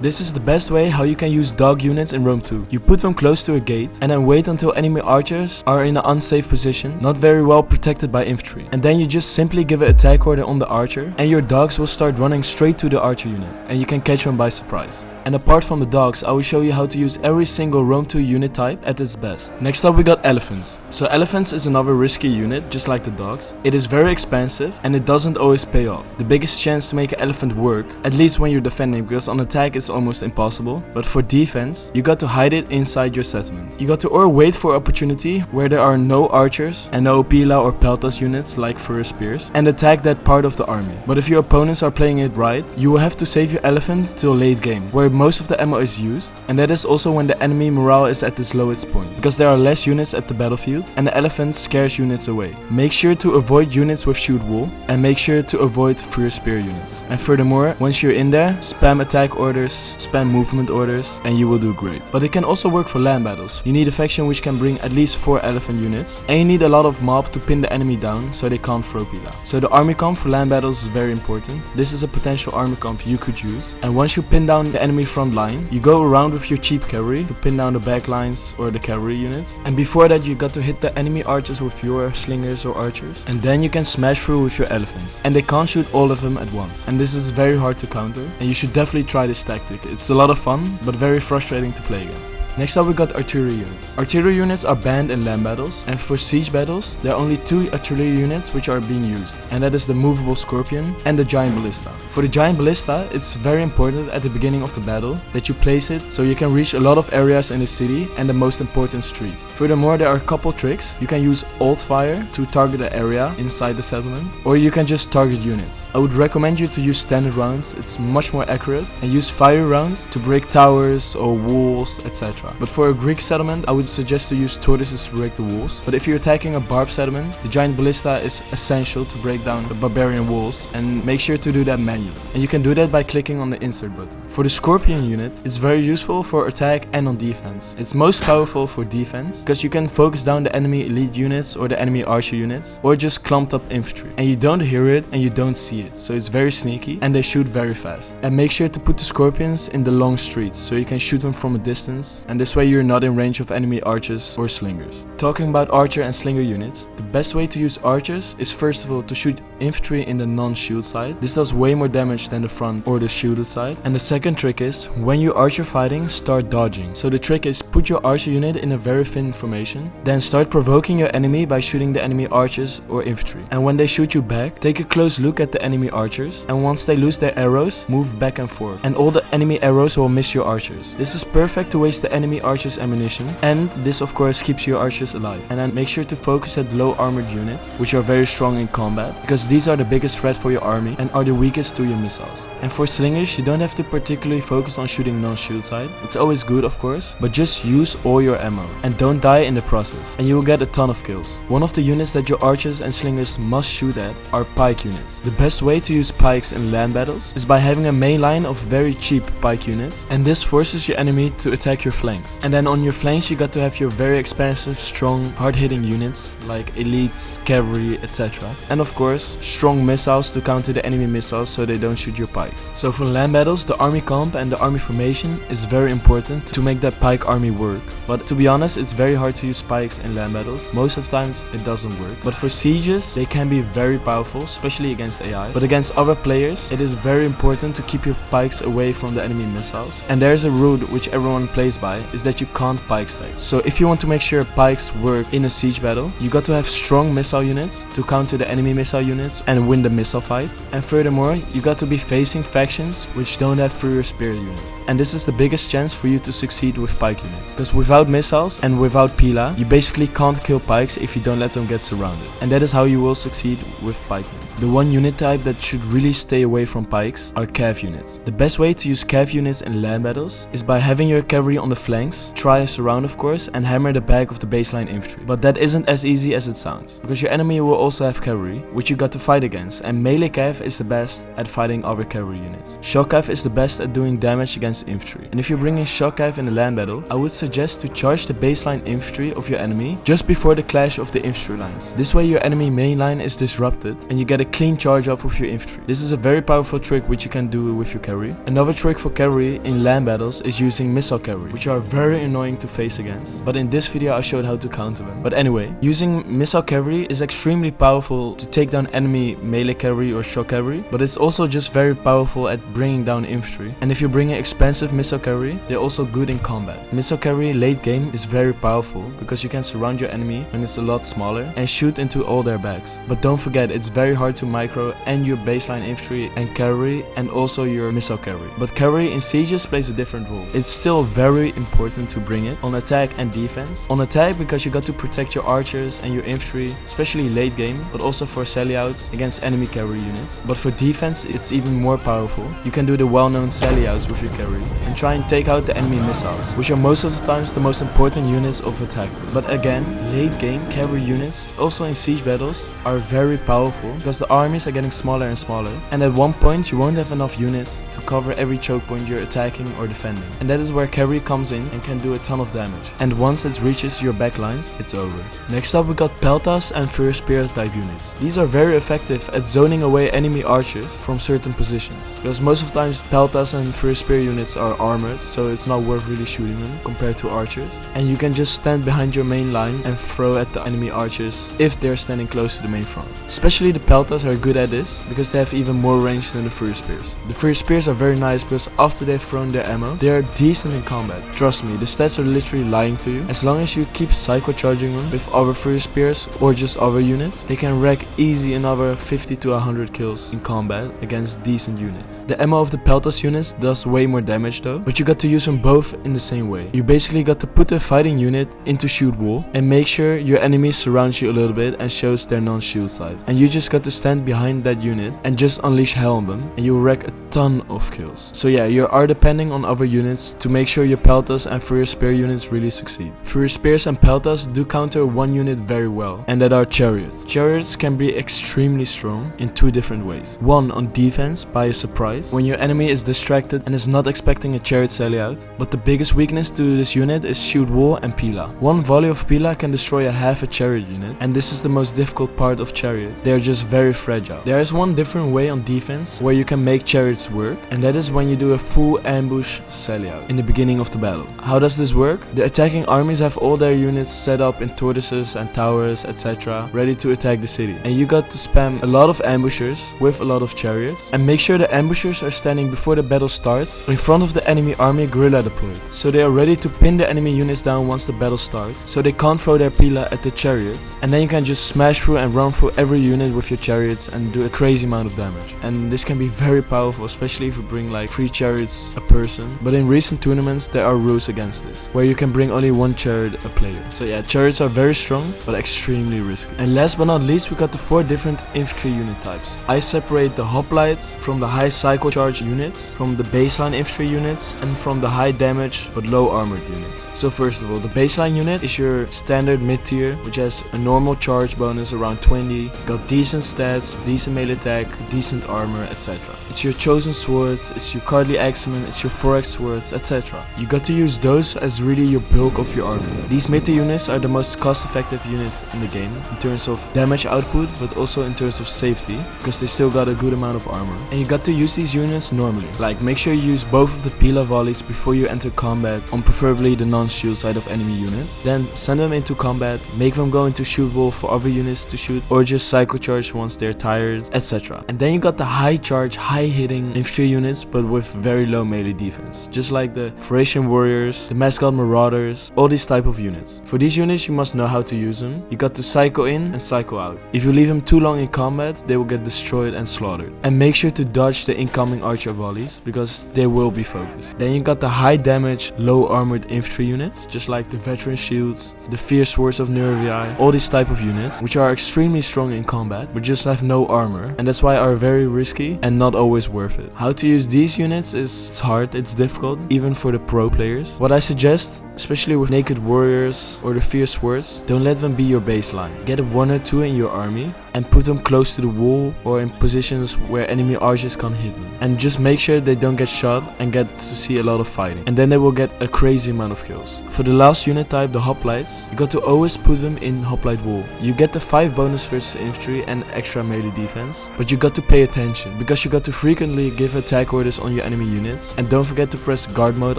This is the best way how you can use dog units in Rome 2. You put them close to a gate and then wait until enemy archers are in an unsafe position, not very well protected by infantry. And then you just simply give an attack order on the archer and your dogs will start running straight to the archer unit and you can catch them by surprise. And apart from the dogs, I will show you how to use every single Rome 2 unit type at its best. Next up we got elephants. So elephants is another risky unit, just like the dogs. It is very expensive and it doesn't always pay off. The biggest chance to make an elephant work, at least when you're defending, because on attack it's almost impossible. But for defense, you got to hide it inside your settlement. You got to or wait for opportunity where there are no archers and no pila or peltas units like furrow spears and attack that part of the army. But if your opponents are playing it right, you will have to save your elephant till late game, where most of the ammo is used, and that is also when the enemy morale is at its lowest point, because there are less units at the battlefield and the elephant scares units away. Make sure to avoid units with shoot wall and make sure to avoid furrow spear units. And furthermore, once you're in there, spam attack orders, spam movement orders, and you will do great. But it can also work for land battles. You need a faction which can bring at least 4 elephant units, and you need a lot of mob to pin the enemy down so they can't throw pila. So the army comp for land battles is very important. This is a potential army comp you could use, and once you pin down the enemy front line, you go around with your cheap cavalry to pin down the back lines or the cavalry units, and before that you got to hit the enemy archers with your slingers or archers, and then you can smash through with your elephants, and they can't shoot all of them at once, and this is very hard to counter, and you should definitely try this tactic. It's a lot of fun but very frustrating to play against. Next up we got artillery units. Artillery units are banned in land battles, and for siege battles there are only 2 artillery units which are being used, and that is the movable scorpion and the giant ballista. For the giant ballista, it's very important at the beginning of the battle that you place it so you can reach a lot of areas in the city and the most important streets. Furthermore, there are a couple tricks. You can use alt fire to target an area inside the settlement, or you can just target units. I would recommend you to use standard rounds, it's much more accurate, and use fire rounds to break towers or walls, etc. But for a Greek settlement, I would suggest to use tortoises to break the walls. But if you're attacking a barb settlement, the giant ballista is essential to break down the barbarian walls, and make sure to do that manually. And you can do that by clicking on the insert button. For the scorpion unit, it's very useful for attack and on defense. It's most powerful for defense because you can focus down the enemy elite units or the enemy archer units, or just clumped up infantry. And you don't hear it and you don't see it, so it's very sneaky and they shoot very fast. And make sure to put the scorpions in the long streets so you can shoot them from a distance, and this way you're not in range of enemy archers or slingers. Talking about archer and slinger units, the best way to use archers is first of all to shoot infantry in the non-shield side. This does way more damage than the front or the shielded side. And the second trick is, when you archer fighting, start dodging. So the trick is, put your archer unit in a very thin formation, then start provoking your enemy by shooting the enemy archers or infantry. And when they shoot you back, take a close look at the enemy archers, and once they lose their arrows, move back and forth, and all the enemy arrows will miss your archers. This is perfect to waste the enemy archers ammunition, and this of course keeps your archers alive. And then make sure to focus at low armored units, which are very strong in combat, because these are the biggest threat for your army and are the weakest to your missiles. And for slingers, you don't have to particularly focus on shooting non-shield side. It's always good of course, but just use all your ammo and don't die in the process, and you will get a ton of kills. One of the units that your archers and slingers must shoot at are pike units. The best way to use pikes in land battles is by having a main line of very cheap pike units, and this forces your enemy to attack your flanks. And then on your flanks you got to have your very expensive, strong, hard-hitting units like elites, cavalry, etc. And of course, strong missiles to counter the enemy missiles so they don't shoot your pikes. So for land battles, the army comp and the army formation is very important to make that pike army work. But to be honest, it's very hard to use pikes in land battles. Most of the times it doesn't work. But for sieges, they can be very powerful, especially against AI. But against other players, it is very important to keep your pikes away from the enemy missiles. And there's a rule which everyone plays by, is that you can't pike stack. So if you want to make sure pikes work in a siege battle, you got to have strong missile units to counter the enemy missile units and win the missile fight. And furthermore, you got to be facing factions which don't have furrow spear units. And this is the biggest chance for you to succeed with pike units, because without missiles and without pila, you basically can't kill pikes if you don't let them get surrounded. And that is how you will succeed with pikemen. The one unit type that should really stay away from pikes are cav units. The best way to use cav units in land battles is by having your cavalry on the flanks, try a surround of course, and hammer the back of the baseline infantry. But that isn't as easy as it sounds, because your enemy will also have cavalry, which you got to fight against, and melee cav is the best at fighting other cavalry units. Shock cav is the best at doing damage against infantry. And if you're bringing shock cav in a land battle, I would suggest to charge the baseline infantry of your enemy just before the clash of the infantry lines. This way your enemy main line is disrupted and you get get a clean charge off with your infantry. This is a very powerful trick which you can do with your cavalry. Another trick for cavalry in land battles is using missile cavalry, which are very annoying to face against. But in this video I showed how to counter them. But anyway, using missile cavalry is extremely powerful to take down enemy melee cavalry or shock cavalry, but it's also just very powerful at bringing down infantry. And if you bring an expensive missile cavalry, they're also good in combat. Missile cavalry late game is very powerful because you can surround your enemy when it's a lot smaller and shoot into all their backs. But don't forget, it's very hard to micro and your baseline infantry and cavalry and also your missile cavalry. But cavalry in sieges plays a different role. It's still very important to bring it on attack and defense. On attack because you got to protect your archers and your infantry, especially late game, but also for sally outs against enemy cavalry units. But for defense it's even more powerful. You can do the well-known sally outs with your cavalry and try and take out the enemy missiles, which are most of the times the most important units of attack. But again, late game cavalry units also in siege battles are very powerful because the armies are getting smaller and smaller, and at one point you won't have enough units to cover every choke point you're attacking or defending. And that is where cavalry comes in and can do a ton of damage. And once it reaches your backlines, it's over. Next up we got Peltas and Fur Spear type units. These are very effective at zoning away enemy archers from certain positions, because most of the times Peltas and Fur Spear units are armored, so it's not worth really shooting them compared to archers. And you can just stand behind your main line and throw at the enemy archers if they're standing close to the main front. Especially the Peltas are good at this because they have even more range than the Fur Spears. The Fur Spears are very nice because after they've thrown their ammo, they are decent in combat. Trust me, the stats are literally lying to you. As long as you keep psycho charging them with other Fur Spears or just other units, they can wreck easy another 50 to 100 kills in combat against decent units. The ammo of the Peltas units does way more damage though, but you got to use them both in the same way. You basically got to put the fighting unit into shoot wall and make sure your enemy surrounds you a little bit and shows their non-shield side. And you just got to stand behind that unit and just unleash hell on them, and you will wreck a ton of kills. So yeah, you are depending on other units to make sure your Peltas and Fur Spear units really succeed. Fur Spears and Peltas do counter one unit very well, and that are Chariots. Chariots can be extremely strong in two different ways. One, on defense by a surprise, when your enemy is distracted and is not expecting a Chariot sally out. But the biggest weakness to this unit is shoot wall and Pila. One volley of Pila can destroy a half a Chariot unit, and this is the most difficult part of Chariots. They are just very fragile. There is one different way on defense where you can make Chariots work, and that is when you do a full ambush sally out in the beginning of the battle. How does this work? The attacking armies have all their units set up in tortoises and towers, etc., ready to attack the city, and you got to spam a lot of ambushers with a lot of chariots and make sure the ambushers are standing before the battle starts in front of the enemy army guerrilla deployed, so they are ready to pin the enemy units down once the battle starts, so they can't throw their Pila at the chariots, and then you can just smash through and run through every unit with your chariots and do a crazy amount of damage. And this can be very powerful, especially if you bring like 3 chariots a person, but in recent tournaments there are rules against this, where you can bring only 1 chariot a player. So yeah, chariots are very strong but extremely risky. And last but not least, we got the 4 different infantry unit types. I separate the hoplites from the high cycle charge units, from the baseline infantry units, and from the high damage but low armored units. So first of all, the baseline unit is your standard mid tier, which has a normal charge bonus around 20, got decent stats, decent melee attack, decent armor, etc. It's your chosen swords, it's your cardly axemen, it's your forex swords, etc. You got to use those as really your bulk of your army. These mid tier units are the most cost effective units in the game in terms of damage output, but also in terms of safety, because they still got a good amount of armor. And you got to use these units normally, like make sure you use both of the Pila volleys before you enter combat on preferably the non-shield side of enemy units. Then send them into combat, make them go into shoot wall for other units to shoot, or just psycho charge once they're tired, etc. And then you got the high charge, high hitting infantry units, but with very low melee defense, just like the Thracian warriors, the mascot marauders, all these type of units. For these units you must know how to use them. You got to psycho in and psycho out. If you leave them too long in combat, they will get destroyed and slaughtered. And make sure to dodge the incoming archer volleys, because they will be focused. Then you got the high damage, low armored infantry units, just like the veteran shields, the fierce swords of Nervii, all these type of units, which are extremely strong in combat, but just have no armor, and that's why are very risky and not always worth it. How to use these units is hard, it's difficult, even for the pro players. What I suggest, especially with naked warriors or the fierce swords, don't let them be your baseline. Get a 1 or 2 in your army, and put them close to the wall or in positions where enemy archers can't hit them. And just make sure they don't get shot and get to see a lot of fighting. And then they will get a crazy amount of kills. For the last unit type, the hoplites, you got to always put them in hoplite wall. You get the 5 bonus versus infantry and extra melee defense, but you got to pay attention because you got to frequently give attack orders on your enemy units. And don't forget to press guard mode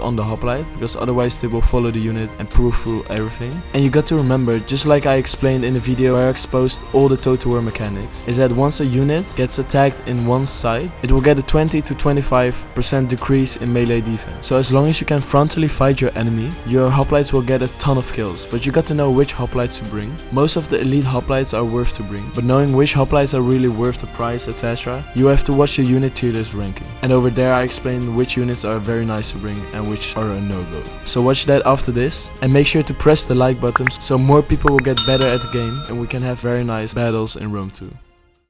on the hoplite, because otherwise they will follow the unit and proof through everything. And you got to remember, just like I explained in the video where I exposed all the total war mechanics, is that once a unit gets attacked in one side, it will get a 20 to 25% decrease in melee defense. So as long as you can frontally fight your enemy, your hoplites will get a ton of kills, but you got to know which hoplites to bring. Most of the elite hoplites are worth to bring, but knowing which hoplites are really worth the price, etc., you have to watch the unit tier list ranking. And over there I explained which units are very nice to bring and which are a no-go. So watch that after this, and make sure to press the like button so more people will get better at the game and we can have very nice battles in Rome 2.